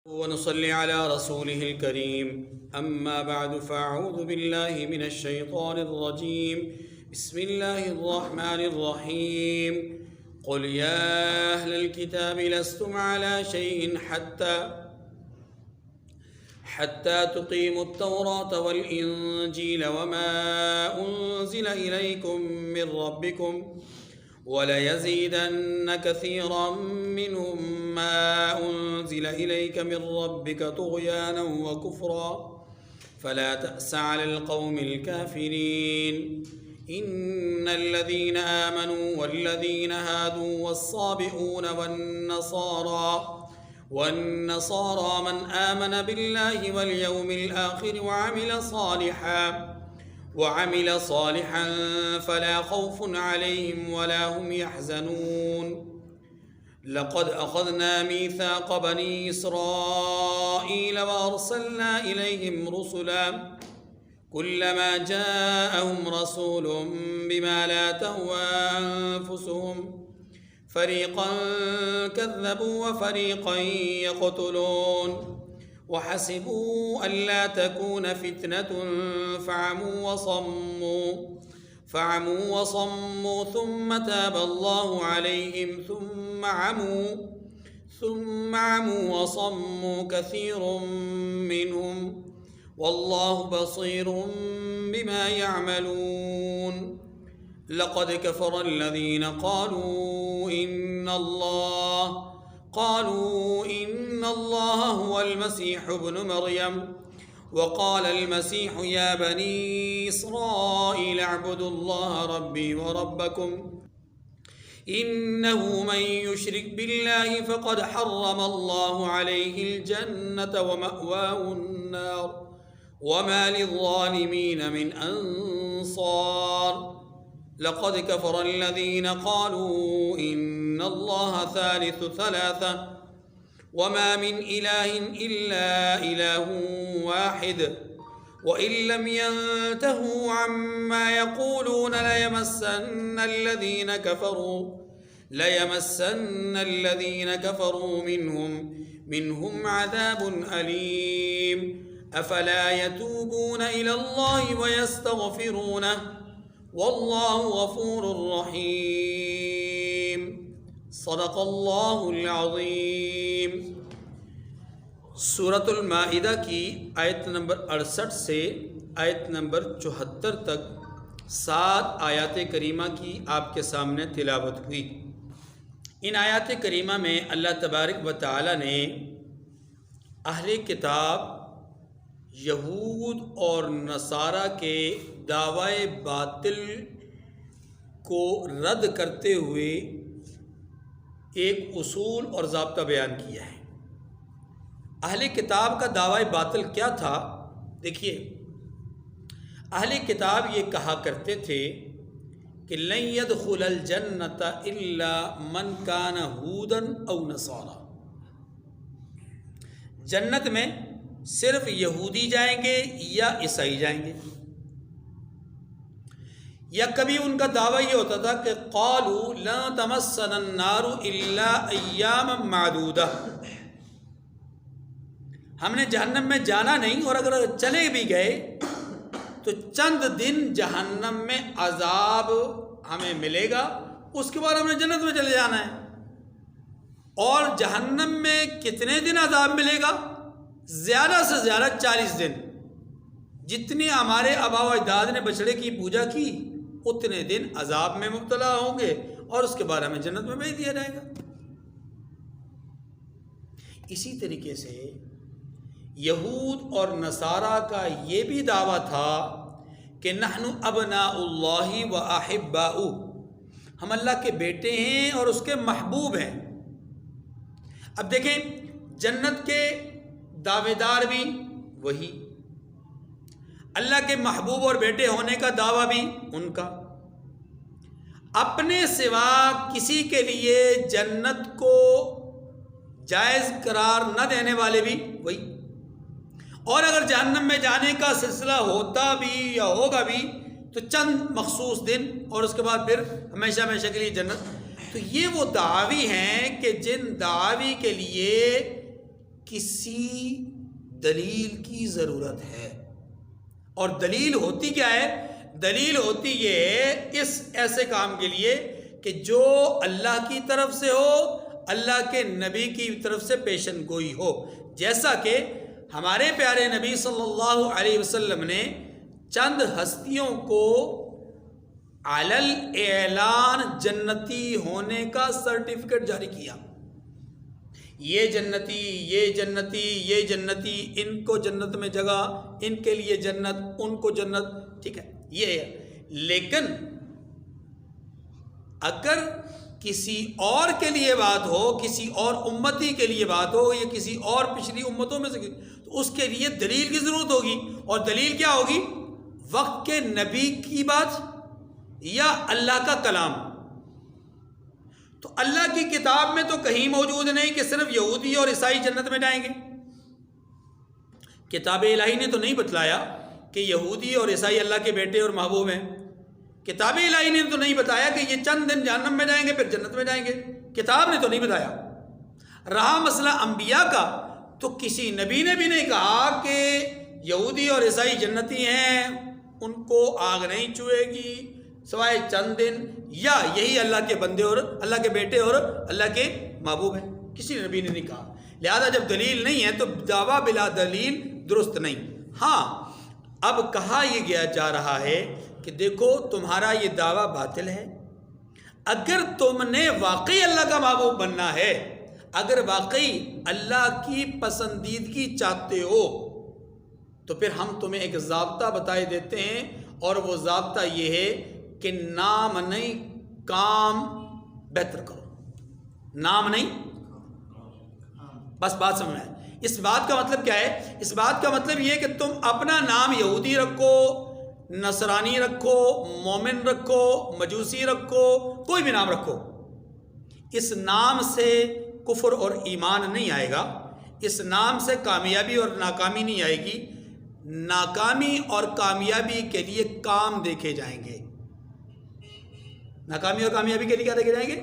ونصلي على رسوله الكريم أما بعد فأعوذ بالله من الشيطان الرجيم بسم الله الرحمن الرحيم قل يا أهل الكتاب لستم على شيء حتى تقيموا التوراة والإنجيل وما أنزل إليكم من ربكم وليزيدن كثيرا منهم ما أنزل إليك من ربك طغيانا وكفرا فلا تأس على القوم الكافرين إن الذين آمنوا والذين هادوا والصابئون والنصارى من آمن بالله واليوم الآخر وعمل صالحا فلا خوف عليهم ولا هم يحزنون لقد أخذنا ميثاق بني إسرائيل وأرسلنا إليهم رسلا كلما جاءهم رسول بما لا تهوى أنفسهم فريقا كذبوا وفريقا يقتلون وحسبوا ألا تكون فتنة فعموا وصموا ثم تاب الله عليهم ثم عموا وصموا كثير منهم والله بصير بما يعملون لقد كفر الذين قالوا إن الله هو المسيح ابن مريم وقال المسيح يا بني إسرائيل اعبدوا الله ربي وربكم إنه من يشرك بالله فقد حرم الله عليه الجنة ومأواه النار وما للظالمين من أنصار لقد كفر الذين قالوا إن الله ثالث ثلاثة وما من إله إلا إله واحد وإن لم ينتهوا عما يقولون ليمسن الذين كفروا منهم عذاب أليم أفلا يتوبون إلى الله ويستغفرونه والله غفور رحيم صدق اللہ العظیم۔ سورۃ المائدہ کی آیت نمبر 68 سے آیت نمبر 74 تک 7 آیات کریمہ کی آپ کے سامنے تلاوت ہوئی۔ ان آیات کریمہ میں اللہ تبارک و تعالی نے اہل کتاب یہود اور نصارہ کے دعوی باطل کو رد کرتے ہوئے ایک اصول اور ضابطہ بیان کیا ہے۔ اہل کتاب کا دعوی باطل کیا تھا؟ دیکھیے، اہل کتاب یہ کہا کرتے تھے کہ لن يدخل الجنۃ الا من کان ہودا او نصارا، جنت میں صرف یہودی جائیں گے یا عیسائی جائیں گے۔ یا کبھی ان کا دعویٰ یہ ہوتا تھا کہ قالوا لا تمسنا النار الا ایاما معدودہ، ہم نے جہنم میں جانا نہیں، اور اگر چلے بھی گئے تو چند دن جہنم میں عذاب ہمیں ملے گا، اس کے بعد ہم نے جنت میں چلے جانا ہے۔ اور جہنم میں کتنے دن عذاب ملے گا؟ زیادہ سے زیادہ 40 دن۔ جتنی ہمارے آبا و اجداد نے بچڑے کی پوجا کی اتنے دن عذاب میں مبتلا ہوں گے، اور اس کے بعد ہمیں جنت میں بھیج دیا جائے گا۔ اسی طریقے سے یہود اور نصارہ کا یہ بھی دعویٰ تھا کہ نحن ابناء اللہ و احباؤہ، ہم اللہ کے بیٹے ہیں اور اس کے محبوب ہیں۔ اب دیکھیں، جنت کے دعوے دار بھی وہی، اللہ کے محبوب اور بیٹے ہونے کا دعویٰ بھی ان کا، اپنے سوا کسی کے لیے جنت کو جائز قرار نہ دینے والے بھی وہی، اور اگر جہنم میں جانے کا سلسلہ ہوتا بھی یا ہوگا بھی تو چند مخصوص دن، اور اس کے بعد پھر ہمیشہ ہمیشہ کے لیے جنت۔ تو یہ وہ دعوی ہیں کہ جن دعوی کے لیے کسی دلیل کی ضرورت ہے. اور دلیل ہوتی کیا ہے؟ دلیل ہوتی یہ ہے اس ایسے کام کے لیے کہ جو اللہ کی طرف سے ہو، اللہ کے نبی کی طرف سے پیشن گوئی ہو. جیسا کہ ہمارے پیارے نبی صلی اللہ علیہ وسلم نے چند ہستیوں کو علل اعلان جنتی ہونے کا سرٹیفکیٹ جاری کیا. یہ جنتی، یہ جنتی، یہ جنتی، ان کو جنت میں جگہ، ان کے لیے جنت، ان کو جنت. ٹھیک ہے، یہ ہے. لیکن اگر کسی اور کے لیے بات ہو، کسی اور امتی کے لیے بات ہو، یا کسی اور پچھلی امتوں میں سے، تو اس کے لیے دلیل کی ضرورت ہوگی. اور دلیل کیا ہوگی؟ وقت کے نبی کی بات یا اللہ کا کلام. تو اللہ کی کتاب میں تو کہیں موجود نہیں کہ صرف یہودی اور عیسائی جنت میں جائیں گے. کتاب الہی نے تو نہیں بتلایا کہ یہودی اور عیسائی اللہ کے بیٹے اور محبوب ہیں. کتاب الہی نے تو نہیں بتایا کہ یہ چند دن جہنم میں جائیں گے پھر جنت میں جائیں گے. کتاب نے تو نہیں بتایا. رہا مسئلہ انبیاء کا، تو کسی نبی نے بھی نہیں کہا کہ یہودی اور عیسائی جنتی ہیں، ان کو آگ نہیں چھوئے گی سوائے چند دن، یا یہی اللہ کے بندے اور اللہ کے بیٹے اور اللہ کے محبوب ہیں. کسی نبی نے نہیں کہا. لہذا جب دلیل نہیں ہے تو دعویٰ بلا دلیل درست نہیں. ہاں، اب کہا یہ گیا جا رہا ہے کہ دیکھو تمہارا یہ دعویٰ باطل ہے. اگر تم نے واقعی اللہ کا محبوب بننا ہے، اگر واقعی اللہ کی پسندیدگی چاہتے ہو، تو پھر ہم تمہیں ایک ضابطہ بتائے دیتے ہیں. اور وہ ضابطہ یہ ہے کہ نام نہیں کام بہتر کرو. نام نہیں، بس بات سمجھ میں آئے. اس بات کا مطلب کیا ہے؟ اس بات کا مطلب یہ ہے کہ تم اپنا نام یہودی رکھو، نصرانی رکھو، مومن رکھو، مجوسی رکھو، کوئی بھی نام رکھو، اس نام سے کفر اور ایمان نہیں آئے گا. اس نام سے کامیابی اور ناکامی نہیں آئے گی. ناکامی اور کامیابی کے لیے کام دیکھے جائیں گے. ناکامی اور کامیابی کے لیے کیا دیکھے جائیں گے؟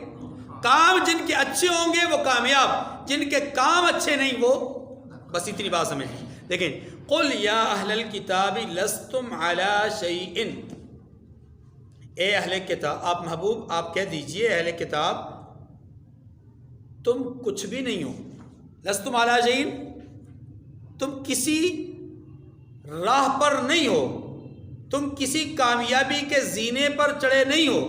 کام. جن کے اچھے ہوں گے وہ کامیاب، جن کے کام اچھے نہیں وہ، بس اتنی بات سمجھ لیں. لیکن قل یا اہل الکتاب لستم علی شیء، اے اہل کتاب، آپ محبوب آپ کہہ دیجئے اہل کتاب تم کچھ بھی نہیں ہو. لستم علی شیء، تم کسی راہ پر نہیں ہو، تم کسی کامیابی کے زینے پر چڑھے نہیں ہو.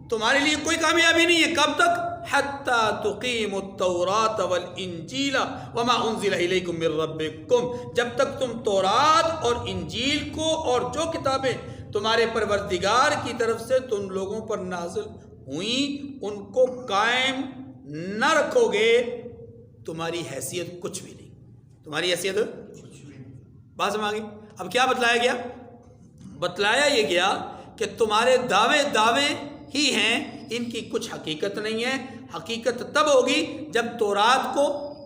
تمہارے لیے کوئی کامیابی نہیں ہے. کب تک؟ حتی تقیموا التوراۃ والانجیل وما انزل الیکم من ربکم، جب تک تم تورات اور انجیل کو اور جو کتابیں تمہارے پروردگار کی طرف سے تم لوگوں پر نازل ہوئیں ان کو قائم نہ رکھو گے، تمہاری حیثیت کچھ بھی نہیں. تمہاری حیثیت کچھ بھی نہیں. بات سمجھ گئی؟ اب کیا بتلایا گیا؟ بتلایا یہ گیا کہ تمہارے دعوے ہی ہیں، ان کی کچھ حقیقت نہیں ہے. حقیقت تب ہوگی جب تورات کو،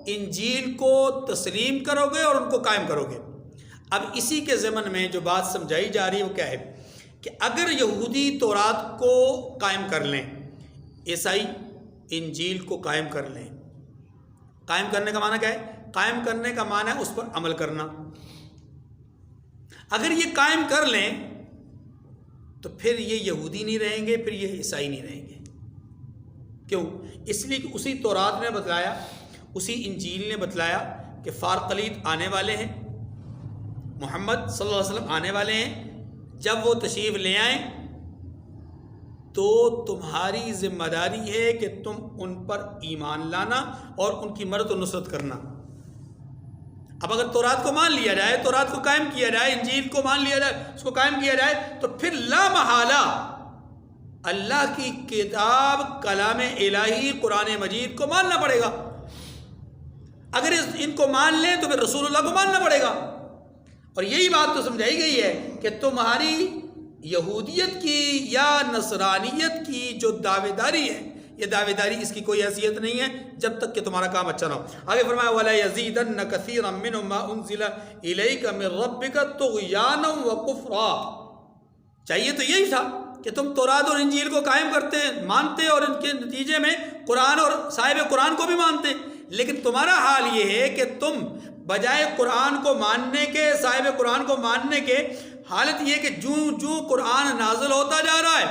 انجیل کو تسلیم کرو گے اور ان کو قائم کرو گے. اب اسی کے ضمن میں جو بات سمجھائی جا رہی ہے وہ کیا ہے کہ اگر یہودی تورات کو قائم کر لیں، عیسائی انجیل کو قائم کر لیں. قائم کرنے کا معنی کیا ہے؟ قائم کرنے کا معنی ہے اس پر عمل کرنا. اگر یہ قائم کر لیں تو پھر یہ یہودی نہیں رہیں گے، پھر یہ عیسائی نہیں رہیں گے. کیوں؟ اس لیے کہ اسی تورات نے بتلایا، اسی انجیل نے بتلایا کہ فارقلید آنے والے ہیں، محمد صلی اللہ علیہ وسلم آنے والے ہیں. جب وہ تشریف لے آئیں تو تمہاری ذمہ داری ہے کہ تم ان پر ایمان لانا اور ان کی مدد و نصرت کرنا. اب اگر تورات کو مان لیا جائے، تورات کو قائم کیا جائے، انجیل کو مان لیا جائے، اس کو قائم کیا جائے، تو پھر لا محالہ اللہ کی کتاب، کلام الہی، قرآن مجید کو ماننا پڑے گا. اگر ان کو مان لیں تو پھر رسول اللہ کو ماننا پڑے گا. اور یہی بات تو سمجھائی گئی ہے کہ تمہاری یہودیت کی یا نصرانیت کی جو دعوے داری ہے، یہ دعوے داری اس کی کوئی حیثیت نہیں ہے جب تک کہ تمہارا کام اچھا نہ ہو. آگے فرمایا وَلَا يَزِيدَنَّ كَثِيرًا مِّنْهُم مَّا أُنزِلَ إِلَيْكَ مِن رَّبِّكَ طُغْيَانًا وَكُفْرًا. چاہیے تو یہی تھا کہ تم تورات اور انجیل کو قائم کرتے، مانتے، اور ان کے نتیجے میں قرآن اور صاحب قرآن کو بھی مانتے. لیکن تمہارا حال یہ ہے کہ تم بجائے قرآن کو ماننے کے، صاحب قرآن کو ماننے کے، حالت یہ کہ جو قرآن نازل ہوتا جا رہا ہے،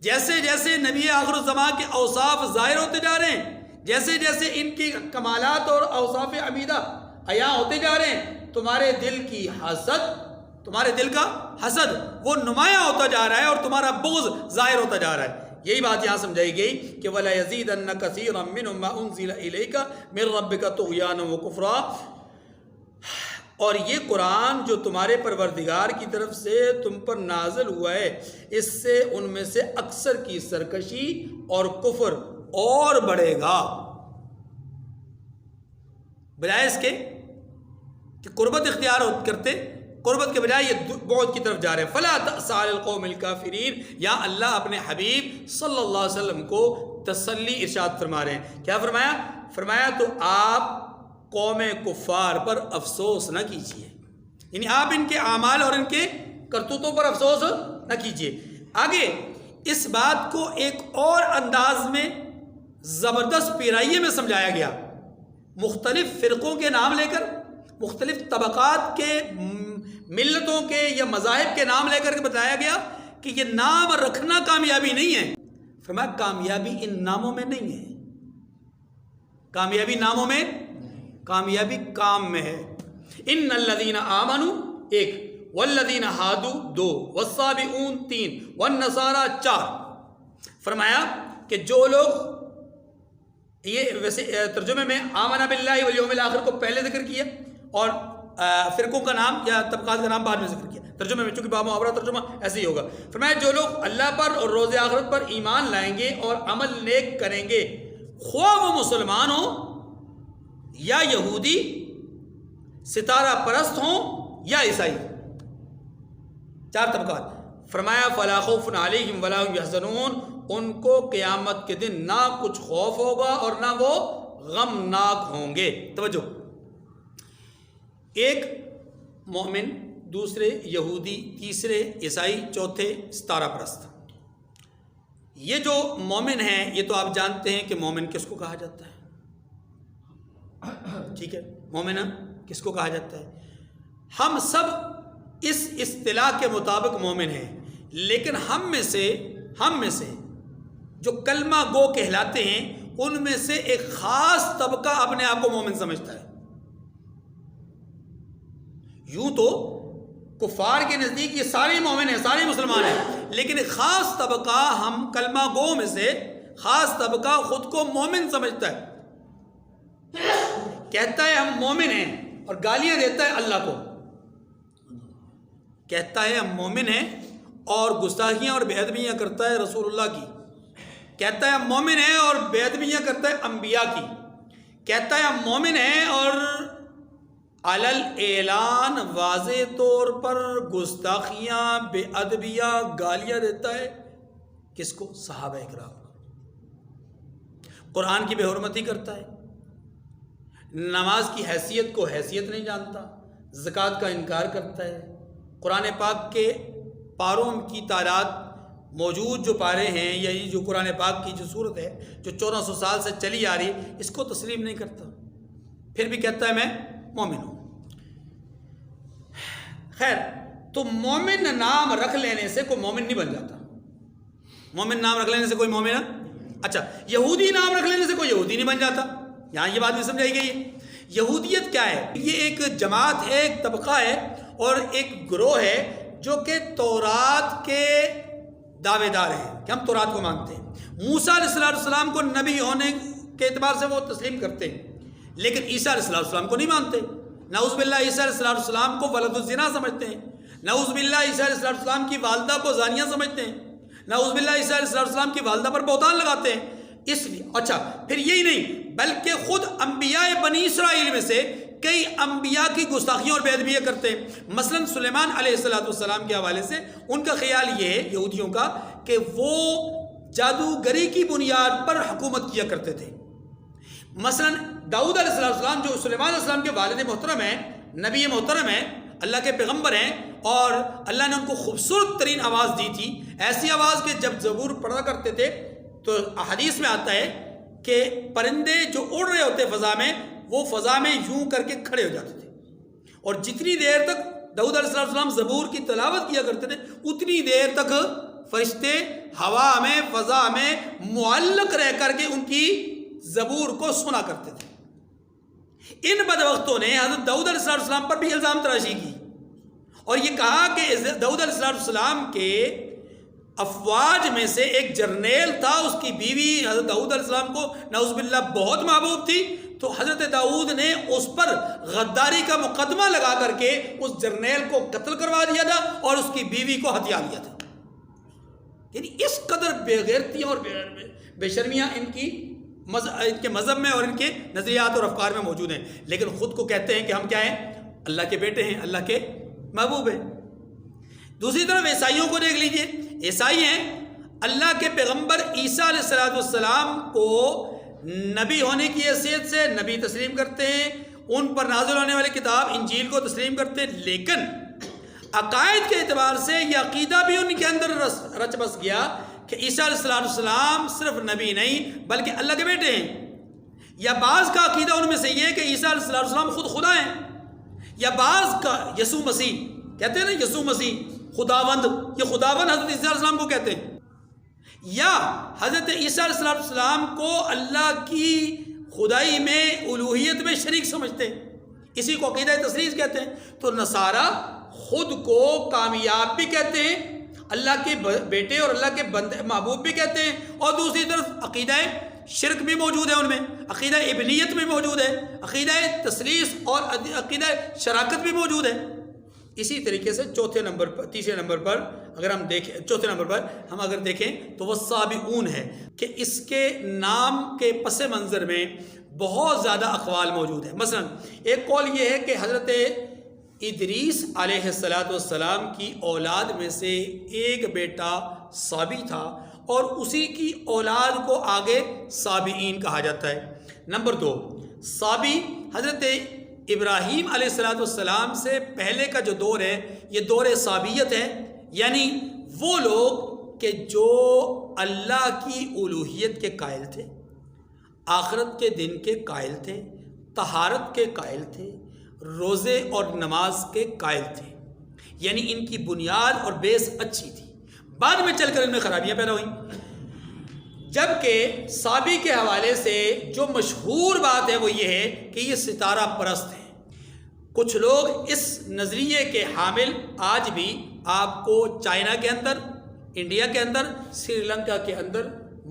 جیسے جیسے نبی آخر الزمان کے اوصاف ظاہر ہوتے جا رہے ہیں، جیسے جیسے ان کی کمالات اور اوصاف عمیدہ عیاں ہوتے جا رہے ہیں، تمہارے دل کی حسد، تمہارے دل کا حسد وہ نمایاں ہوتا جا رہا ہے اور تمہارا بغض ظاہر ہوتا جا رہا ہے۔ یہی بات یہاں سمجھائی گئی کہ وَلَا يَزِيدَنَّ كَثِيرًا مِّنْهُمْ مَا أُنزِلَ إِلَيْكَ مِن رَّبِّكَ طُغْيَانًا وَكُفْرًا، اور یہ قرآن جو تمہارے پروردگار کی طرف سے تم پر نازل ہوا ہے، اس سے ان میں سے اکثر کی سرکشی اور کفر اور بڑھے گا، بجائے اس کے کہ قربت اختیار کرتے، قربت کے بجائے یہ بعد کی طرف جا رہے ہیں۔ فَلَا تَأْسَ عَلَى الْقَوْمِ الْكَافِرِينَ، یا اللہ اپنے حبیب صلی اللہ علیہ وسلم کو تسلی ارشاد فرما رہے ہیں۔ کیا فرمایا؟ فرمایا تو آپ قوم کفار پر افسوس نہ کیجیے، یعنی آپ ان کے اعمال اور ان کے کرتوتوں پر افسوس نہ کیجیے۔ آگے اس بات کو ایک اور انداز میں زبردست پیرائیے میں سمجھایا گیا، مختلف فرقوں کے نام لے کر، مختلف طبقات کے، ملتوں کے یا مذاہب کے نام لے کر کے بتایا گیا کہ یہ نام رکھنا کامیابی نہیں ہے۔ فرمایا کامیابی ان ناموں میں نہیں ہے، کامیابی ناموں میں، کامیابی کام میں ہے۔ ان الذین آمنوا 1، والذین ہادوا 2، والصابئون 3، والنصارى 4۔ فرمایا کہ جو لوگ، یہ ویسے ترجمے میں آمنا باللہ والیوم الآخر کو پہلے ذکر کیا اور فرقوں کا نام یا طبقات کا نام بعد میں ذکر کیا، ترجمے میں، چونکہ باب محاورہ ترجمہ ایسے ہی ہوگا۔ فرمایا جو لوگ اللہ پر اور روز آخرت پر ایمان لائیں گے اور عمل نیک کریں گے، خواہ وہ مسلمان ہوں یا یہودی، ستارہ پرست ہوں یا عیسائی، 4 طبقات۔ فرمایا فلا خوف علیہم ولا هم یحزنون، ان کو قیامت کے دن نہ کچھ خوف ہوگا اور نہ وہ غمناک ہوں گے۔ توجہ، ایک مومن، دوسرے یہودی، تیسرے عیسائی، چوتھے ستارہ پرست۔ یہ جو مومن ہیں، یہ تو آپ جانتے ہیں کہ مومن کس کو کہا جاتا ہے، ٹھیک ہے، مومن کس کو کہا جاتا ہے؟ ہم سب اس اصطلاح کے مطابق مومن ہیں، لیکن ہم میں سے جو کلمہ گو کہلاتے ہیں، ان میں سے ایک خاص طبقہ اپنے آپ کو مومن سمجھتا ہے۔ یوں تو کفار کے نزدیک یہ سارے مومن ہیں، سارے مسلمان ہیں، لیکن ایک خاص طبقہ، ہم کلمہ گو میں سے خاص طبقہ خود کو مومن سمجھتا ہے، کہتا ہے ہم مومن ہیں اور گالیاں دیتا ہے اللہ کو، کہتا ہے ہم مومن ہیں اور گستاخیاں اور بے ادبیاں کرتا ہے رسول اللہ کی، کہتا ہے ہم مومن ہیں اور بے ادبیاں کرتا ہے انبیاء کی، کہتا ہے ہم مومن ہیں اور علل اعلان واضح طور پر گستاخیاں، بے ادبیاں، گالیاں دیتا ہے، کس کو؟ صحابہ اکرام کو۔ قرآن کی بے حرمتی کرتا ہے، نماز کی حیثیت کو حیثیت نہیں جانتا، زکوٰۃ کا انکار کرتا ہے، قرآن پاک کے پاروں کی تعداد موجود جو پارے ہیں، یا یہ جو قرآن پاک کی جو صورت ہے جو 1400 سال سے چلی آ رہی، اس کو تسلیم نہیں کرتا، پھر بھی کہتا ہے میں مومن ہوں۔ خیر، تو مومن نام رکھ لینے سے کوئی مومن نہیں بن جاتا، مومن نام رکھ لینے سے کوئی مومن، اچھا یہودی نام رکھ لینے سے کوئی یہودی نہیں بن جاتا، یہاں یہ بات بھی سمجھائی گئی ہے۔ یہودیت کیا ہے؟ یہ ایک جماعت ہے، ایک طبقہ ہے اور ایک گروہ ہے جو کہ تورات کے دعوے دار ہیں کہ ہم تورات کو مانتے ہیں، موسیٰ علیہ السلام کو نبی ہونے کے اعتبار سے وہ تسلیم کرتے ہیں، لیکن عیسیٰ علیہ السلام کو نہیں مانتے، نعوذ باللہ عیسیٰ علیہ السلام کو ولد الزنا سمجھتے ہیں، نعوذ باللہ عیسیٰ علیہ السلام کی والدہ کو زانیہ سمجھتے ہیں، نعوذ باللہ عیسیٰ علیہ السلام کی والدہ پر بہتان لگاتے ہیں۔ اس لیے اچھا پھر یہی نہیں بلکہ خود انبیاء بنی اسرائیل میں سے کئی انبیاء کی گستاخیاں اور بے ادبیاں کرتے ہیں۔ مثلا سلیمان علیہ السلام کے حوالے سے ان کا خیال یہ ہے یہودیوں کا کہ وہ جادوگری کی بنیاد پر حکومت کیا کرتے تھے۔ مثلا داؤد علیہ السلام جو سلیمان علیہ السلام کے والد محترم ہیں، نبی محترم ہیں، اللہ کے پیغمبر ہیں، اور اللہ نے ان کو خوبصورت ترین آواز دی تھی، ایسی آواز کہ جب زبور پڑھا کرتے تھے تو حدیث میں آتا ہے کہ پرندے جو اڑ رہے ہوتے فضا میں وہ فضا میں یوں کر کے کھڑے ہو جاتے تھے، اور جتنی دیر تک داؤد علیہ السلام زبور کی تلاوت کیا کرتے تھے اتنی دیر تک فرشتے ہوا میں فضا میں معلق رہ کر کے ان کی زبور کو سنا کرتے تھے۔ ان بدبختوں نے حضرت داؤد علیہ السلام پر بھی الزام تراشی کی اور یہ کہا کہ داؤد علیہ السلام کے افواج میں سے ایک جرنیل تھا، اس کی بیوی حضرت داؤد علیہ السلام کو نعوذ باللہ بہت محبوب تھی، تو حضرت داؤد نے اس پر غداری کا مقدمہ لگا کر کے اس جرنیل کو قتل کروا دیا تھا اور اس کی بیوی کو ہتھیا لیا تھا۔ یعنی اس قدر بے غیرتیاں اور بے شرمیاں ان کے مذہب میں اور ان کے نظریات اور افکار میں موجود ہیں، لیکن خود کو کہتے ہیں کہ ہم کیا ہیں؟ اللہ کے بیٹے ہیں، اللہ کے محبوب ہیں۔ دوسری طرف عیسائیوں کو دیکھ لیجئے، عیسائی ہیں اللہ کے پیغمبر عیسیٰ علیہ السلام کو نبی ہونے کی حیثیت سے نبی تسلیم کرتے ہیں، ان پر نازل ہونے والی کتاب انجیل کو تسلیم کرتے ہیں، لیکن عقائد کے اعتبار سے یہ عقیدہ بھی ان کے اندر رچ بس گیا کہ عیسیٰ علیہ السلام صرف نبی نہیں بلکہ اللہ کے بیٹے ہیں، یا بعض کا عقیدہ ان میں سے یہ ہے کہ عیسیٰ علیہ السلام خود خدا ہیں، یا بعض کا یسوع مسیح کہتے ہیں نا، یسوع مسیح خداوند، یہ خداوند حضرت عیسیٰ علیہ السلام کو کہتے ہیں، یا حضرت عیسیٰ علیہ السلام کو اللہ کی خدائی میں الوہیت میں شریک سمجھتے ہیں، اسی کو عقیدہ تثلیث کہتے ہیں۔ تو نصارہ خود کو کامیاب بھی کہتے ہیں، اللہ کے بیٹے اور اللہ کے بندے محبوب بھی کہتے ہیں، اور دوسری طرف عقیدہ شرک بھی موجود ہے، ان میں عقیدہ ابنیت بھی موجود ہے، عقیدہ تثلیث اور عقیدہ شراکت بھی موجود ہے۔ اسی طریقے سے تیسرے نمبر پر اگر ہم دیکھیں، چوتھے نمبر پر ہم اگر دیکھیں تو وہ سابعون ہے کہ اس کے نام کے پس منظر میں بہت زیادہ اقوال موجود ہیں۔ مثلا ایک قول یہ ہے کہ حضرت ادریس علیہ السلام کی اولاد میں سے ایک بیٹا سابی تھا اور اسی کی اولاد کو آگے سابعین کہا جاتا ہے۔ نمبر 2، سابی حضرت ابراہیم علیہ السلام سے پہلے کا جو دور ہے یہ دور سابیت ہے، یعنی وہ لوگ کہ جو اللہ کی الوہیت کے قائل تھے، آخرت کے دن کے قائل تھے، طہارت کے قائل تھے، روزے اور نماز کے قائل تھے، یعنی ان کی بنیاد اور بیس اچھی تھی، بعد میں چل کر ان میں خرابیاں پیدا ہوئیں۔ جبکہ سابی کے حوالے سے جو مشہور بات ہے وہ یہ ہے کہ یہ ستارہ پرست ہیں۔ کچھ لوگ اس نظریے کے حامل آج بھی آپ کو چائنا کے اندر، انڈیا کے اندر، سری لنکا کے اندر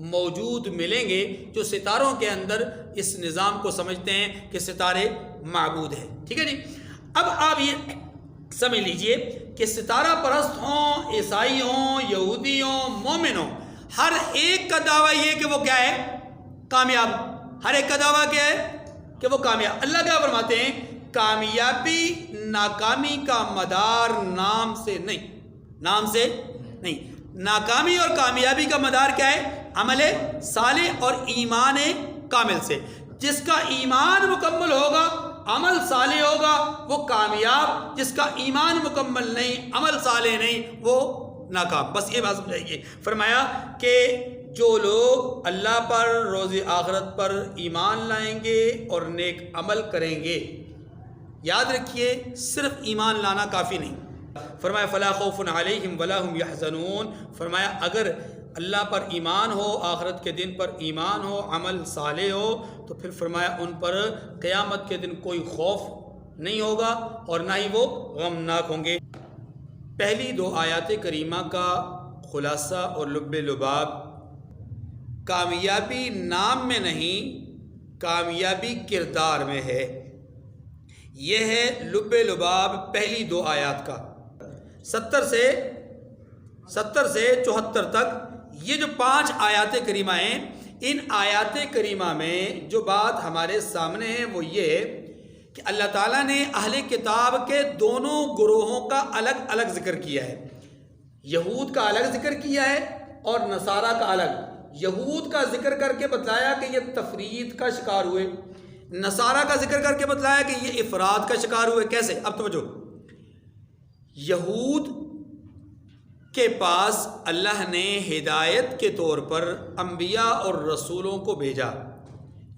موجود ملیں گے، جو ستاروں کے اندر اس نظام کو سمجھتے ہیں کہ ستارے معبود ہیں۔ ٹھیک ہے جی، اب آپ یہ سمجھ لیجئے کہ ستارہ پرست ہوں، عیسائی ہوں، یہودی ہوں، مومن ہوں، ہر ایک کا دعویٰ یہ کہ وہ کیا ہے؟ کامیاب۔ ہر ایک کا دعویٰ کیا ہے؟ کہ وہ کامیاب۔ اللہ کیا فرماتے ہیں؟ کامیابی ناکامی کا مدار نام سے نہیں، نام سے نہیں، ناکامی اور کامیابی کا مدار کیا ہے؟ عمل صالح اور ایمان کامل سے۔ جس کا ایمان مکمل ہوگا، عمل صالح ہوگا، وہ کامیاب، جس کا ایمان مکمل نہیں، عمل صالح نہیں، وہ ناکام۔ بس یہ بات سمجھائیے۔ فرمایا کہ جو لوگ اللہ پر، روز آخرت پر ایمان لائیں گے اور نیک عمل کریں گے، یاد رکھیے صرف ایمان لانا کافی نہیں۔ فرمایا فلا خوف علیہم ولا هم یحزنون، فرمایا اگر اللہ پر ایمان ہو، آخرت کے دن پر ایمان ہو، عمل صالح ہو، تو پھر فرمایا ان پر قیامت کے دن کوئی خوف نہیں ہوگا اور نہ ہی وہ غمناک ہوں گے۔ پہلی 2 آیات کریمہ کا خلاصہ اور لب لباب، کامیابی نام میں نہیں، کامیابی کردار میں ہے۔ یہ ہے لب لباب پہلی 2 آیات کا۔ 70 سے 74 تک یہ جو 5 آیات کریمہ ہیں، ان آیات کریمہ میں جو بات ہمارے سامنے ہے وہ یہ ہے کہ اللہ تعالیٰ نے اہل کتاب کے دونوں گروہوں کا الگ الگ ذکر کیا ہے۔ یہود کا الگ ذکر کیا ہے اور نصارہ کا الگ۔ یہود کا ذکر کر کے بتلایا کہ یہ تفرید کا شکار ہوئے، نصارہ کا ذکر کر کے بتلایا کہ یہ افراد کا شکار ہوئے۔ کیسے؟ اب توجہ، یہود کے پاس اللہ نے ہدایت کے طور پر انبیاء اور رسولوں کو بھیجا،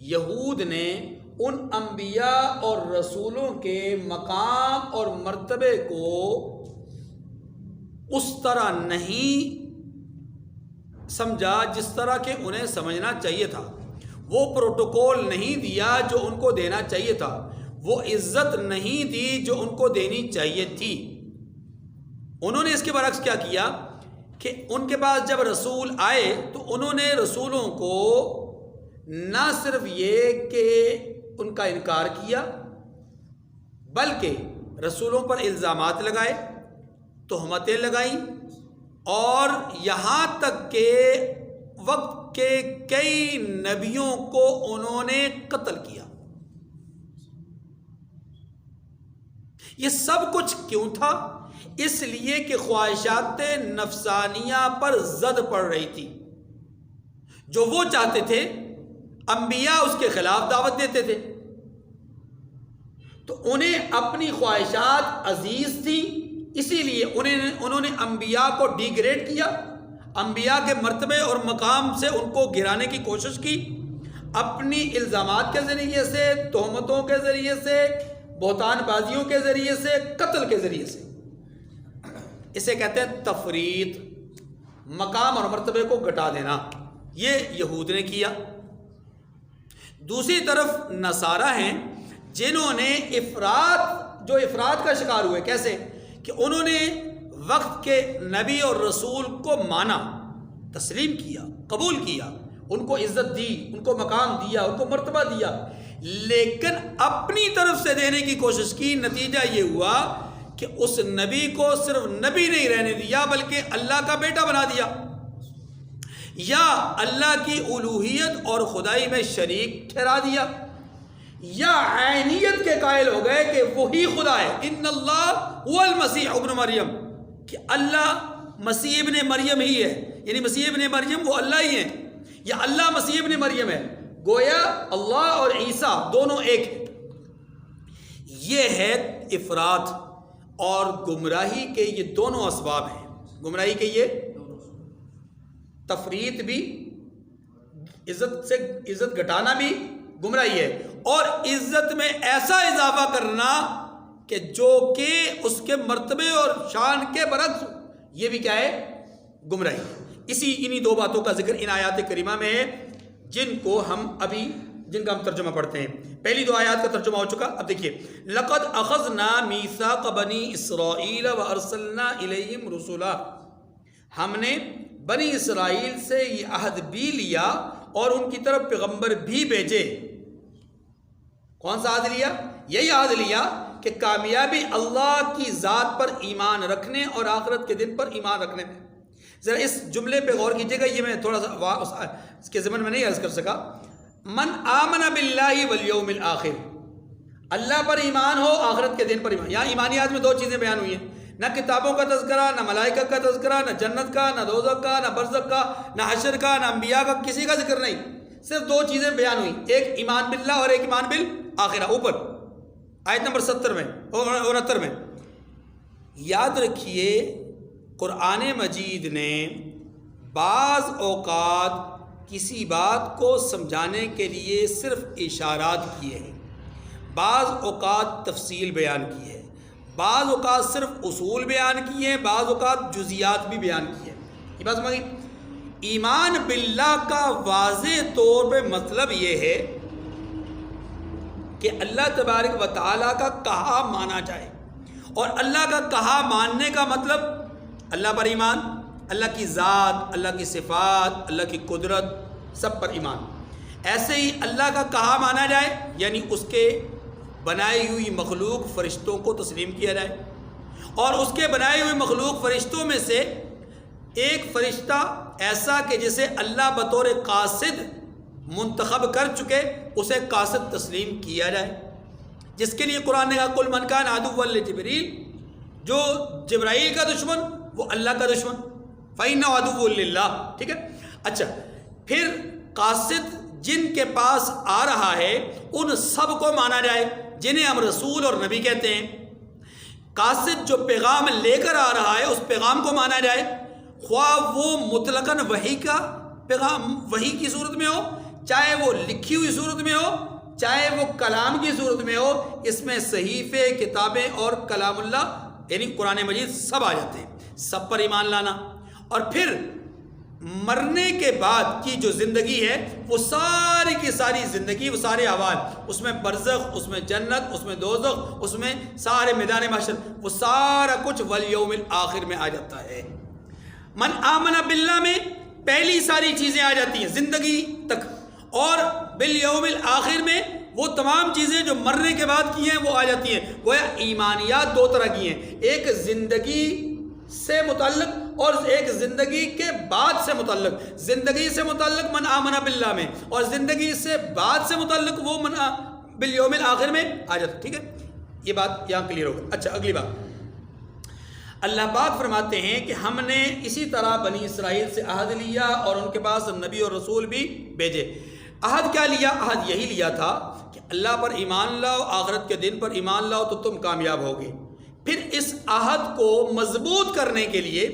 یہود نے ان انبیاء اور رسولوں کے مقام اور مرتبے کو اس طرح نہیں سمجھا جس طرح کہ انہیں سمجھنا چاہیے تھا، وہ پروٹوکول نہیں دیا جو ان کو دینا چاہیے تھا، وہ عزت نہیں دی جو ان کو دینی چاہیے تھی۔ انہوں نے اس کے برعکس کیا کیا کہ ان کے پاس جب رسول آئے تو انہوں نے رسولوں کو نہ صرف یہ کہ ان کا انکار کیا، بلکہ رسولوں پر الزامات لگائے، تہمتیں لگائیں، اور یہاں تک کہ وقت کے کئی نبیوں کو انہوں نے قتل کیا۔ یہ سب کچھ کیوں تھا؟ اس لیے کہ خواہشات نفسانیہ پر زد پڑ رہی تھی۔ جو وہ چاہتے تھے انبیاء اس کے خلاف دعوت دیتے تھے، تو انہیں اپنی خواہشات عزیز تھیں، اسی لیے انہوں نے انبیاء کو ڈی گریڈ کیا، انبیاء کے مرتبے اور مقام سے ان کو گرانے کی کوشش کی، اپنی الزامات کے ذریعے سے، تہمتوں کے ذریعے سے، بہتان بازیوں کے ذریعے سے، قتل کے ذریعے سے۔ اسے کہتے ہیں تفریط، مقام اور مرتبے کو گھٹا دینا۔ یہ یہود نے کیا۔ دوسری طرف نصارہ ہیں جنہوں نے افراط کا شکار ہوئے۔ کیسے؟ کہ انہوں نے وقت کے نبی اور رسول کو مانا، تسلیم کیا، قبول کیا، ان کو عزت دی، ان کو مقام دیا، ان کو مرتبہ دیا، لیکن اپنی طرف سے دینے کی کوشش کی۔ نتیجہ یہ ہوا کہ اس نبی کو صرف نبی نہیں رہنے دیا بلکہ اللہ کا بیٹا بنا دیا، یا اللہ کی الوہیت اور خدائی میں شریک ٹھہرا دیا، یا عینیت کے قائل ہو گئے کہ وہی خدا ہے۔ ان اللہ هو المسیح ابن مریم، کہ اللہ مسیح ابن مریم ہی ہے، یعنی مسیح ابن مریم وہ اللہ ہی ہیں، یا اللہ مسیح ابن مریم ہے، گویا اللہ اور عیسیٰ دونوں ایک ہیں۔ یہ ہے افراط اور گمراہی کے یہ دونوں اسباب ہیں۔ گمراہی کے یہ تفریط بھی، عزت گھٹانا بھی گمراہی ہے، اور عزت میں ایسا اضافہ کرنا کہ جو کہ اس کے مرتبے اور شان کے برعکس، یہ بھی کیا ہے؟ گمراہی۔ انہی دو باتوں کا ذکر ان آیات کریمہ میں ہے جن کا ہم ترجمہ پڑھتے ہیں۔ پہلی دو آیات کا ترجمہ ہو چکا، اب دیکھیے، لقد اخذنا میثاق بنی اسرائیل وارسلنا الیہم رسلا، ہم نے بنی اسرائیل سے یہ عہد بھی لیا اور ان کی طرف پیغمبر بھی بھیجے۔ کون سا عہد لیا؟ یہی عہد لیا کہ کامیابی اللہ کی ذات پر ایمان رکھنے اور آخرت کے دن پر ایمان رکھنے میں۔ ذرا اس جملے پہ غور کیجیے گا، یہ میں تھوڑا سا اس کے ضمن میں نہیں عرض کر سکا۔ من آمن باللہ والیوم الآخر، اللہ پر ایمان ہو، آخرت کے دن پر ایمان۔ یہاں ایمانیات میں دو چیزیں بیان ہوئی ہیں، نہ کتابوں کا تذکرہ، نہ ملائکہ کا تذکرہ، نہ جنت کا، نہ دوزخ کا، نہ برزخ کا، نہ حشر کا، نہ انبیاء کا، کسی کا ذکر نہیں، صرف دو چیزیں بیان ہوئی، ایک ایمان باللہ اور ایک ایمان بالآخرہ۔ اوپر آیت نمبر 70 میں اور 69 میں۔ یاد رکھیے قرآن مجید نے بعض اوقات کسی بات کو سمجھانے کے لیے صرف اشارات کیے ہیں، بعض اوقات تفصیل بیان کی ہے، بعض اوقات صرف اصول بیان کیے ہیں، بعض اوقات جزیات بھی بیان کیے ہیں۔ یہ بات سمجھ گئی؟ ایمان باللہ کا واضح طور پہ مطلب یہ ہے کہ اللہ تبارک و تعالیٰ کا کہا مانا جائے، اور اللہ کا کہا ماننے کا مطلب اللہ پر ایمان، اللہ کی ذات، اللہ کی صفات، اللہ کی قدرت، سب پر ایمان۔ ایسے ہی اللہ کا کہا مانا جائے، یعنی اس کے بنائی ہوئی مخلوق فرشتوں کو تسلیم کیا جائے، اور اس کے بنائے ہوئے مخلوق فرشتوں میں سے ایک فرشتہ ایسا کہ جسے اللہ بطور قاصد منتخب کر چکے، اسے قاصد تسلیم کیا جائے، جس کے لیے قرآن نے کہا قل من کان عدوا لجبریل، جو جبرائیل کا دشمن وہ اللہ کا دشمن، فإنہ عدو للہ۔ ٹھیک ہے، اچھا، پھر قاصد جن کے پاس آ رہا ہے ان سب کو مانا جائے، جنہیں ہم رسول اور نبی کہتے ہیں۔ قاصد جو پیغام لے کر آ رہا ہے اس پیغام کو مانا جائے، خواہ وہ مطلقاً وحی کا پیغام، وحی کی صورت میں ہو، چاہے وہ لکھی ہوئی صورت میں ہو چاہے وہ کلام کی صورت میں ہو، اس میں صحیفے، کتابیں اور کلام اللہ یعنی قرآن مجید سب آ جاتے ہیں، سب پر ایمان لانا۔ اور پھر مرنے کے بعد کی جو زندگی ہے وہ ساری کی ساری زندگی، وہ سارے احوال، اس میں برزخ، اس میں جنت، اس میں دوزخ، اس میں سارے میدان محشر، وہ سارا کچھ والیوم الآخر میں آ جاتا ہے۔ من آمن باللہ میں پہلی ساری چیزیں آ جاتی ہیں زندگی تک، اور بالیوم الآخر میں وہ تمام چیزیں جو مرنے کے بعد کی ہیں وہ آ جاتی ہیں۔ گویا ایمانیات دو طرح کی ہیں، ایک زندگی سے متعلق اور ایک زندگی کے بعد سے متعلق۔ زندگی سے متعلق من آمن باللہ میں، اور زندگی سے بعد سے متعلق وہ من بالیوم الآخر میں آ جاتا ہے۔ ٹھیک ہے، یہ بات یہاں کلیئر ہوگی۔ اچھا، اگلی بات، اللہ پاک فرماتے ہیں کہ ہم نے اسی طرح بنی اسرائیل سے عہد لیا اور ان کے پاس نبی اور رسول بھی بھیجے۔ عہد کیا لیا؟ عہد یہی لیا تھا کہ اللہ پر ایمان لاؤ، آخرت کے دن پر ایمان لاؤ تو تم کامیاب ہوگے۔ پھر اس عہد کو مضبوط کرنے کے لیے،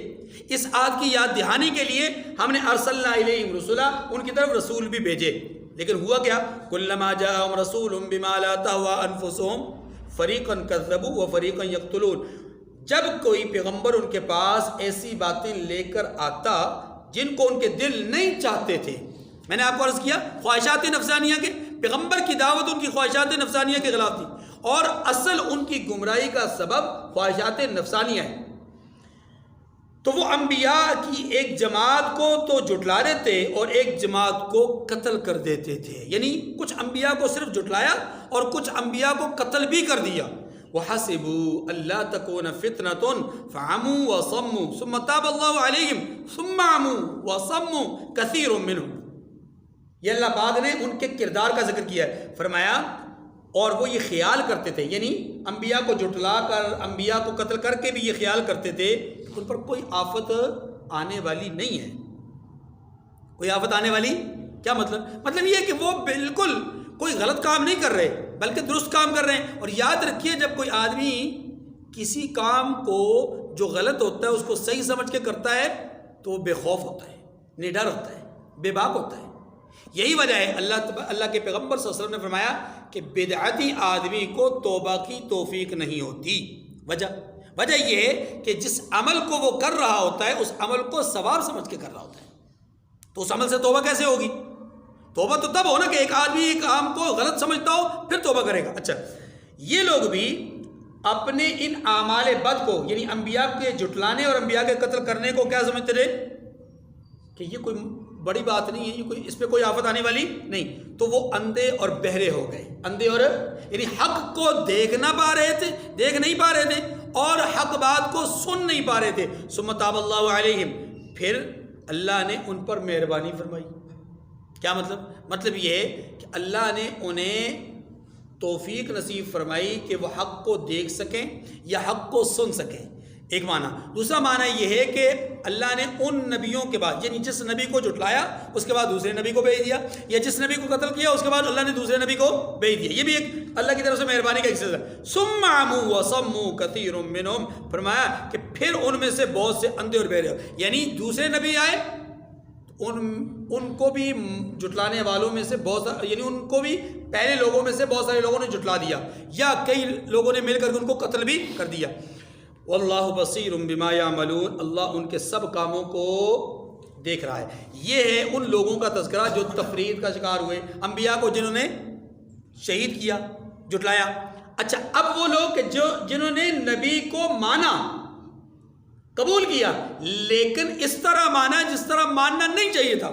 اس عہد کی یاد دہانی کے لیے ہم نے ارسلنا الیہم رسلا، ان کی طرف رسول بھی بھیجے۔ لیکن ہوا کیا؟ کلما جاءہم رسول بما لا تہوی انفسہم فریقا کذبوا وفریقا یقتلون، جب کوئی پیغمبر ان کے پاس ایسی باتیں لے کر آتا جن کو ان کے دل نہیں چاہتے تھے، میں نے آپ کو عرض کیا خواہشات نفسانیہ کے، پیغمبر کی دعوت ان کی خواہشات نفسانیہ کے خلاف تھی، اور اصل ان کی گمراہی کا سبب خواہشات نفسانیہ ہے۔ تو وہ انبیاء کی ایک جماعت کو تو جھٹلا دیتے اور ایک جماعت کو قتل کر دیتے تھے، یعنی کچھ انبیاء کو صرف جھٹلایا اور کچھ انبیاء کو قتل بھی کر دیا۔ وَحَسِبُوا أَلَّا تَكُونَ فِتْنَةٌ فَعَمُوا وَصَمُّوا ثُمَّ تَابَ اللَّهُ عَلَيْهِمْ ثُمَّ عَمُوا وَصَمُّوا كَثِيرٌ مِّنْهُمْ۔ یہ اللہ پاک نے ان کے کردار کا ذکر کیا ہے، فرمایا اور وہ یہ خیال کرتے تھے، یعنی انبیاء کو جھٹلا کر، انبیاء کو قتل کر کے بھی یہ خیال کرتے تھے کہ ان پر کوئی آفت آنے والی نہیں ہے۔ کوئی آفت آنے والی کیا مطلب؟ مطلب یہ کہ وہ بالکل کوئی غلط کام نہیں کر رہے بلکہ درست کام کر رہے ہیں۔ اور یاد رکھیے، جب کوئی آدمی کسی کام کو جو غلط ہوتا ہے اس کو صحیح سمجھ کے کرتا ہے تو وہ بے خوف ہوتا ہے، نڈر ہوتا ہے، بے باک ہوتا ہے۔ یہی وجہ ہے اللہ کے پیغمبر صلی اللہ علیہ وسلم نے فرمایا کہ بدعتی آدمی کو توبہ کی توفیق نہیں ہوتی۔ وجہ یہ ہے کہ جس عمل کو وہ کر رہا ہوتا ہے اس عمل کو ثواب سمجھ کے کر رہا ہوتا ہے، تو اس عمل سے توبہ کیسے ہوگی؟ توبہ تو تب ہو نا کہ ایک آدمی ایک کام کو غلط سمجھتا ہو پھر توبہ کرے گا۔ اچھا، یہ لوگ بھی اپنے ان اعمال بد کو، یعنی انبیاء کے جھٹلانے اور انبیاء کے قتل کرنے کو کیا سمجھتے تھے کہ یہ کوئی بڑی بات نہیں ہے، یہ کوئی اس پہ کوئی آفت آنے والی نہیں، تو وہ اندھے اور بہرے ہو گئے۔ اندھے اور یعنی حق کو دیکھ نہیں پا رہے تھے اور حق بات کو سن نہیں پا رہے تھے۔ ثم تاب اللہ علیہم، پھر اللہ نے ان پر مہربانی فرمائی۔ کیا مطلب؟ مطلب یہ ہے کہ اللہ نے انہیں توفیق نصیب فرمائی کہ وہ حق کو دیکھ سکیں یا حق کو سن سکیں، ایک معنی۔ دوسرا معنی یہ ہے کہ اللہ نے ان نبیوں کے بعد، یعنی جس نبی کو جھٹلایا اس کے بعد دوسرے نبی کو بھیج دیا، یا جس نبی کو قتل کیا اس کے بعد اللہ نے دوسرے نبی کو بھیج دیا۔ یہ بھی ایک اللہ کی طرف سے مہربانی کا ایک سلسلہ ہے۔ ثم عموا وصموا كثير منهم، فرمایا کہ پھر ان میں سے بہت سے اندھے اور بہرے، یعنی دوسرے نبی آئے ان کو بھی جھٹلانے والوں میں سے بہت، یعنی ان کو بھی پہلے لوگوں میں سے بہت سارے لوگوں نے جھٹلا دیا، یا کئی لوگوں نے مل کر ان کو قتل بھی کر دیا۔ واللہ بصیر بما یعملون، اللہ ان کے سب کاموں کو دیکھ رہا ہے۔ یہ ہے ان لوگوں کا تذکرہ جو تفرید کا شکار ہوئے، انبیاء کو جنہوں نے شہید کیا، جھٹلایا۔ اچھا، اب وہ لوگ جنہوں نے نبی کو مانا، قبول کیا، لیکن اس طرح مانا جس طرح ماننا نہیں چاہیے تھا۔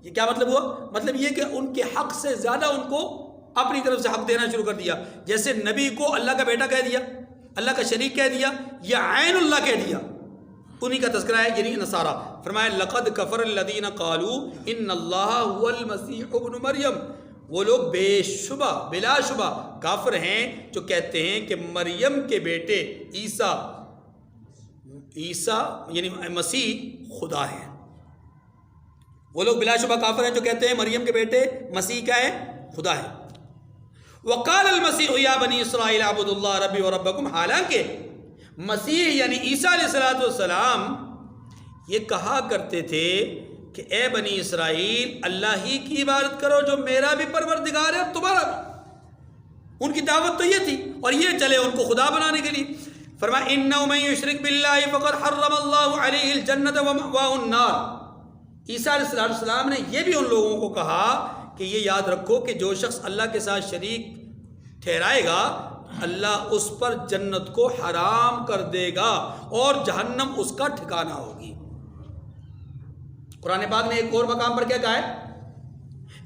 یہ کیا مطلب ہوا؟ مطلب یہ کہ ان کے حق سے زیادہ ان کو اپنی طرف سے حق دینا شروع کر دیا، جیسے نبی کو اللہ کا بیٹا کہہ دیا، اللہ کا شریک کہہ دیا، یا عین اللہ کہہ دیا۔ انہی کا تذکرہ ہے، یعنی نصارہ۔ فرمایا لقد کفر الذین قالوا ان اللہ هو المسیح ابن مریم، وہ لوگ بے شبہ بلا شبہ کافر ہیں جو کہتے ہیں کہ مریم کے بیٹے عیسیٰ یعنی مسیح خدا ہے۔ وہ لوگ بلا شبہ کافر ہیں جو کہتے ہیں مریم کے بیٹے مسیح کیا ہے؟ خدا ہے۔ وقال المسیح یا بنی اسرائیل اعبدوا اللہ ربی و ربکم، حالانکہ مسیح یعنی عیسیٰ علیہ السلام یہ کہا کرتے تھے کہ اے بنی اسرائیل اللہ ہی کی عبادت کرو جو میرا بھی پروردگار ہے اور تمہارا بھی. ان کی دعوت تو یہ تھی اور یہ چلے ان کو خدا بنانے کے لیے. فرمایا انہ من یشرک باللہ فقد حرم اللہ علیہ الجنۃ ومأواہ النار. عیسیٰ علیہ السلام نے یہ بھی ان لوگوں کو کہا کہ یہ یاد رکھو کہ جو شخص اللہ کے ساتھ شریک ٹھہرائے گا اللہ اس پر جنت کو حرام کر دے گا اور جہنم اس کا ٹھکانہ ہوگی. قرآن پاک نے ایک اور مقام پر کیا کہا ہے؟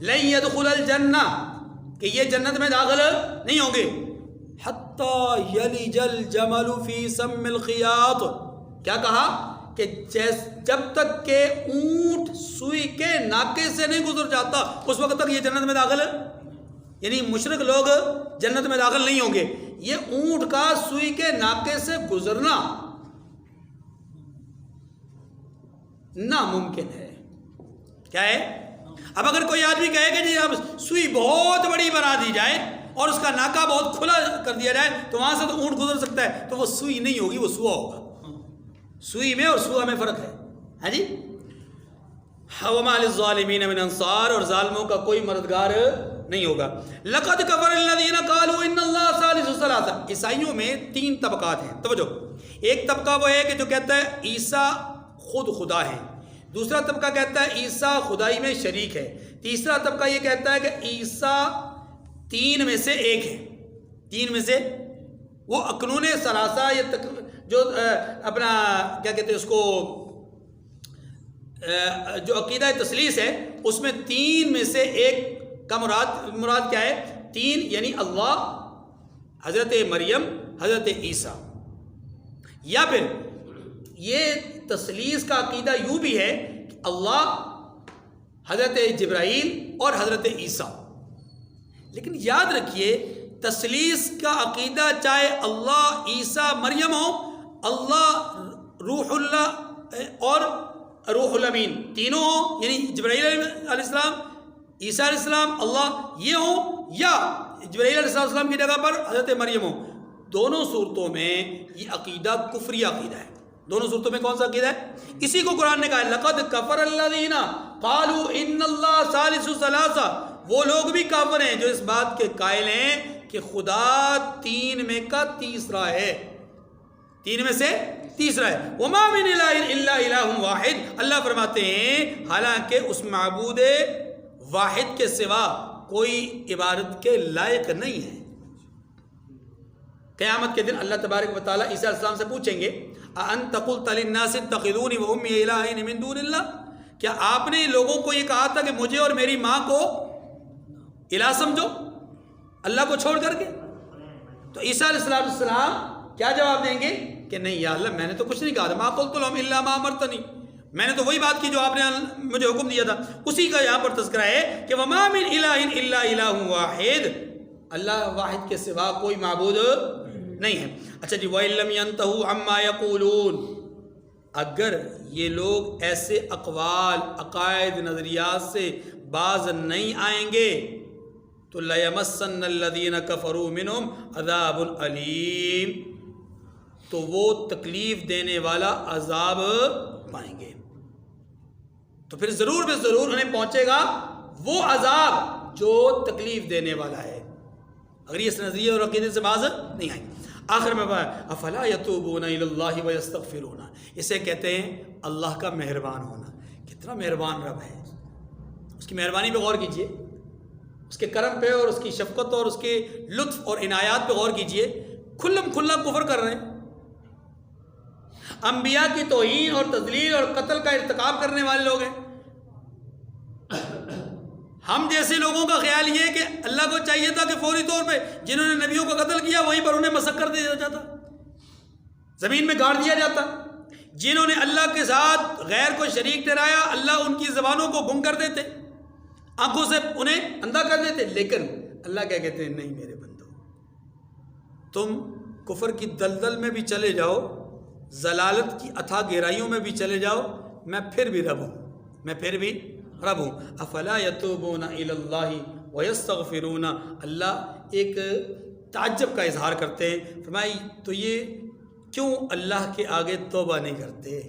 لن يدخل الجنہ، کہ یہ جنت میں داخل نہیں ہوں گے، حتی یلج الجمل فی سم الخیاط. کیا کہا؟ کہ جب تک کہ اونٹ سوئی کے ناکے سے نہیں گزر جاتا اس وقت تک یہ جنت میں داخل، یعنی مشرک لوگ جنت میں داخل نہیں ہوں گے. یہ اونٹ کا سوئی کے ناکے سے گزرنا ناممکن ہے. کیا ہے؟ اب اگر کوئی آدمی کہے کہ جی اب سوئی بہت بڑی بنا دی جائے اور اس کا ناکا بہت کھلا کر دیا جائے تو وہاں سے تو اونٹ گزر سکتا ہے، تو وہ سوئی نہیں ہوگی، وہ سوا ہوگا. سوئی میں اور سوا میں فرق ہے. ہاں جی. وَمَا لِلظَّالِمِينَ مِنْ أَنصَارٍ، اور ظالموں کا کوئی مددگار نہیں ہوگا. لَقَدْ كَفَرَ الَّذِينَ قَالُوا إِنَّ اللَّهَ ثَالِثُ ثَلَاثَةٍ. عیسائیوں میں 3 طبقات ہیں. توجہ، ایک طبقہ وہ ہے کہ جو کہتا ہے عیسیٰ خود خدا ہے. دوسرا طبقہ کہتا ہے عیسیٰ خدائی میں شریک ہے. تیسرا طبقہ یہ کہتا ہے کہ عیسیٰ 3 میں سے ایک ہے. 3 میں سے وہ اکنون ثلاثہ جو اپنا کیا کہتے ہیں اس کو جو عقیدہ تثلیث ہے اس میں 3 میں سے ایک کا مراد کیا ہے؟ 3 یعنی اللہ، حضرت مریم، حضرت عیسیٰ. یا پھر یہ تثلیث کا عقیدہ یوں بھی ہے کہ اللہ، حضرت جبرائیل اور حضرت عیسیٰ. لیکن یاد رکھیے تثلیث کا عقیدہ چاہے اللہ، عیسیٰ، مریم ہو، اللہ، روح اللہ اور روح الامین تینوں ہوں، یعنی جبرائیل علیہ السلام، عیسیٰ علیہ السلام، اللہ یہ ہوں، یا جبرائیل علیہ السلام کی جگہ پر حضرت مریم ہو. دونوں صورتوں میں یہ عقیدہ کفری عقیدہ ہے. دونوں صورتوں میں کون سا عقیدہ ہے؟ اسی کو قرآن نے کہا ہے لَقَدْ كَفَرَ الَّذِينَ قَالُوا إِنَّ اللَّهَ ثَالِثُ ثَلَاثَةٍ. وہ لوگ بھی کافر ہیں جو اس بات کے قائل ہیں کہ خدا 3 میں کا تیسرا ہے، 3 میں سے تیسرا ہے. وَمَا مِنْ إِلَٰهٍ إِلَّا إِلَٰهٌ وَاحِدٌ. اللہ فرماتے ہیں حالانکہ اس معبود واحد کے سوا کوئی عبادت کے لائق نہیں ہے. قیامت کے دن اللہ تبارک و تعالیٰ عیسیٰ علیہ السلام سے پوچھیں گے أَأَنْتَ قُلْتَ لِلنَّاسِ اتَّخِذُونِي وَأُمِّيَ إِلَٰهَيْنِ مِن دُونِ اللَّهِ. کیا آپ نے لوگوں کو یہ کہا تھا کہ مجھے اور میری ماں کو الہ سمجھو اللہ کو چھوڑ کر کے؟ تو عیسیٰ علیہ السلام کیا جواب دیں گے کہ نہیں یا اللہ میں نے تو کچھ نہیں کہا تھا. مَا قُلْتُ لَهُمْ إِلَّا مَا أَمَرْتَنِي. میں نے تو وہی بات کی جو آپ نے مجھے حکم دیا تھا. اسی کا یہاں پر تذکرہ ہے کہ وَمَا مِنْ إِلَٰهٍ إِلَّا إِلَٰهٌ وَاحِدٌ. اللہ واحد کے سوا کوئی معبود نہیں ہے. اچھا جی وَإِن لَّمْ يَنْتَهُوا عَمَّا يَقُولُونَ. اگر یہ لوگ ایسے اقوال، عقائد، نظریات سے باز نہیں آئیں گے تو لَيَمَسَّنَّ الَّذِينَ كَفَرُوا مِنْهُمْ عَذَابٌ أَلِيمٌ. تو وہ تکلیف دینے والا عذاب پائیں گے. تو پھر ضرور بے ضرور انہیں پہنچے گا وہ عذاب جو تکلیف دینے والا ہے اگر یہ اس نظریے اور عقیدے سے باز نہیں آئیں. آخر میں افلا یتوبون الی اللہ ویستغفرون. اسے کہتے ہیں اللہ کا مہربان ہونا. کتنا مہربان رب ہے، اس کی مہربانی پہ غور کیجئے، اس کے کرم پہ اور اس کی شفقت اور اس کے لطف اور عنایات پہ غور کیجئے. کھلم کھلا کفر کر رہے ہیں، انبیاء کی توہین اور تذلیل اور قتل کا ارتکاب کرنے والے لوگ ہیں. ہم جیسے لوگوں کا خیال یہ ہے کہ اللہ کو چاہیے تھا کہ فوری طور پہ جنہوں نے نبیوں کو قتل کیا وہیں پر انہیں مسخ کر دیا جاتا، زمین میں گاڑ دیا جاتا. جنہوں نے اللہ کے ساتھ غیر کو شریک ٹھہرایا اللہ ان کی زبانوں کو گم کر دیتے، آنکھوں سے انہیں اندھا کر دیتے. لیکن اللہ کیا کہتے ہیں؟ نہیں میرے بندو، تم کفر کی دلدل میں بھی چلے جاؤ، ضلالت کی اتھا گہرائیوں میں بھی چلے جاؤ، میں پھر بھی رب ہوں، میں پھر بھی رب ہوں. افلا یتوبون الی اللہ ویستغفرون. اللہ ایک تعجب کا اظہار کرتے ہیں، فرمائی تو یہ کیوں اللہ کے آگے توبہ نہیں کرتے؟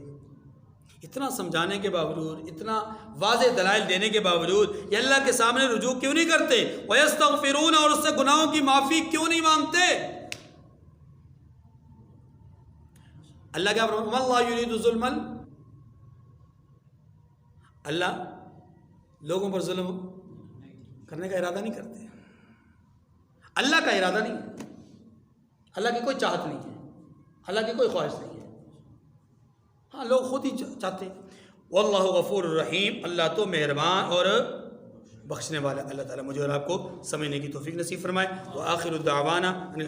اتنا سمجھانے کے باوجود، اتنا واضح دلائل دینے کے باوجود یہ اللہ کے سامنے رجوع کیوں نہیں کرتے؟ وَيَسْتَغْفِرُونَ، اور اس سے گناہوں کی معافی کیوں نہیں مانگتے؟ اللہ کیا فرماتا ہے؟ وَاللَّهُ يُرِيدُ ظُلْمًا، اللہ لوگوں پر ظلم کرنے کا ارادہ نہیں کرتے، اللہ کا ارادہ نہیں ہے، اللہ کی کوئی چاہت نہیں ہے، اللہ کی کوئی خواہش نہیں ہے، ہاں لوگ خود ہی چاہتے ہیں۔ واللہ غفور الرحیم، اللہ تو مہربان اور بخشنے والا۔ اللہ تعالیٰ مجھے اور آپ کو سمجھنے کی توفیق نصیب فرمائے۔ وآخر الدعوانا ان